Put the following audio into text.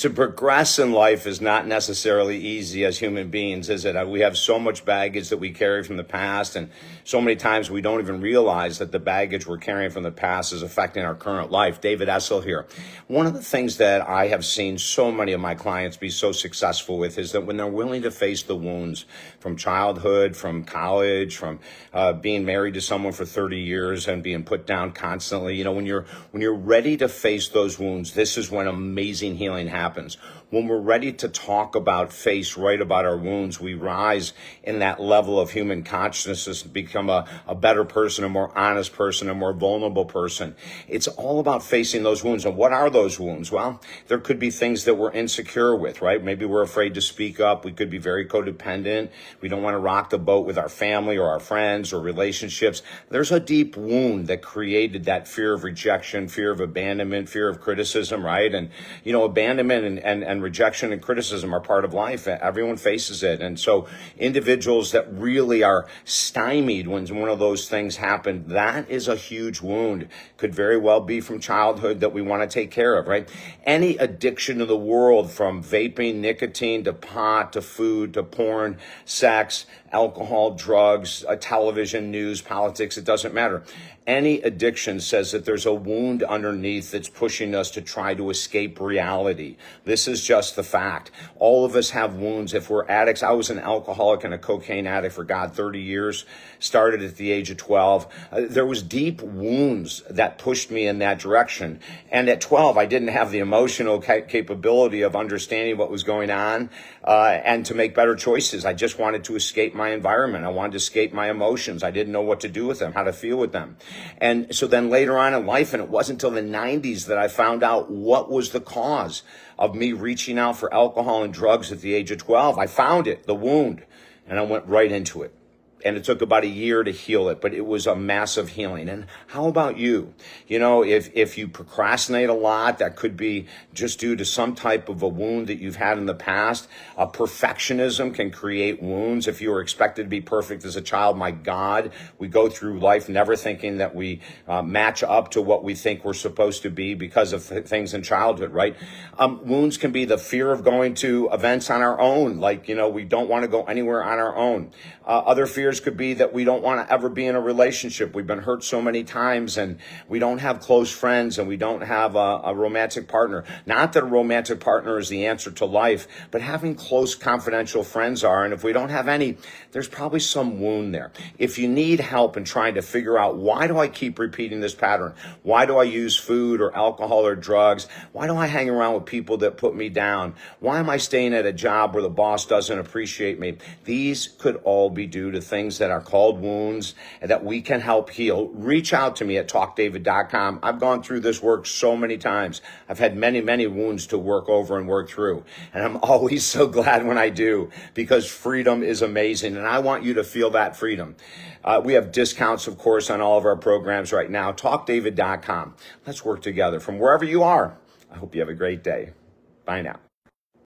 To progress in life is not necessarily easy as human beings, is it? We have so much baggage that we carry from the past, and so many times we don't even realize that the baggage we're carrying from the past is affecting our current life. David Essel here. One of the things that I have seen so many of my clients be so successful with is that when they're willing to face the wounds from childhood, from college, from being married to someone for 30 years and being put down constantly, when you're ready to face those wounds, this is when amazing healing happens. When we're ready to talk about, write about our wounds, we rise in that level of human consciousness to become a better person, a more honest person, a more vulnerable person. It's all about facing those wounds. And what are those wounds? Well, there could be things that we're insecure with, right? Maybe we're afraid to speak up. We could be very codependent. We don't want to rock the boat with our family or our friends or relationships. There's a deep wound that created that fear of rejection, fear of abandonment, fear of criticism, right? And, abandonment and rejection and criticism are part of life. Everyone faces it. And so individuals that really are stymied when one of those things happen, that is a huge wound. Could very well be from childhood that we want to take care of, right? Any addiction to the world, from vaping, nicotine, to pot, to food, to porn, sex, alcohol, drugs, television, news, politics, it doesn't matter. Any addiction says that there's a wound underneath that's pushing us to try to escape reality. This is just the fact. All of us have wounds. If we're addicts, I was an alcoholic and a cocaine addict for 30 years, started at the age of 12. There was deep wounds that pushed me in that direction. And at 12, I didn't have the emotional capability of understanding what was going on and to make better choices. I just wanted to escape my environment. I wanted to escape my emotions. I didn't know what to do with them, how to feel with them. And so then later on in life, and it wasn't until the 90s that I found out what was the cause of me reaching out for alcohol and drugs at the age of 12. I found it, the wound, and I went right into it. And it took about a year to heal it, but it was a massive healing. And how about you? If you procrastinate a lot, that could be just due to some type of a wound that you've had in the past. Perfectionism can create wounds. If you were expected to be perfect as a child, my God, we go through life never thinking that we match up to what we think we're supposed to be because of things in childhood, right? Wounds can be the fear of going to events on our own. We don't want to go anywhere on our own. Other fears could be that we don't want to ever be in a relationship. We've been hurt so many times, and we don't have close friends, and we don't have a romantic partner. Not that a romantic partner is the answer to life, but having close, confidential friends are. And if we don't have any, there's probably some wound there. If you need help in trying to figure out, why do I keep repeating this pattern? Why do I use food or alcohol or drugs? Why do I hang around with people that put me down? Why am I staying at a job where the boss doesn't appreciate me? These could all be due to things that are called wounds and that we can help heal. Reach out to me at talkdavid.com. I've gone through this work so many times. I've had many, many wounds to work over and work through. And I'm always so glad when I do, because freedom is amazing. And I want you to feel that freedom. We have discounts, of course, on all of our programs right now. Talkdavid.com. Let's work together from wherever you are. I hope you have a great day. Bye now.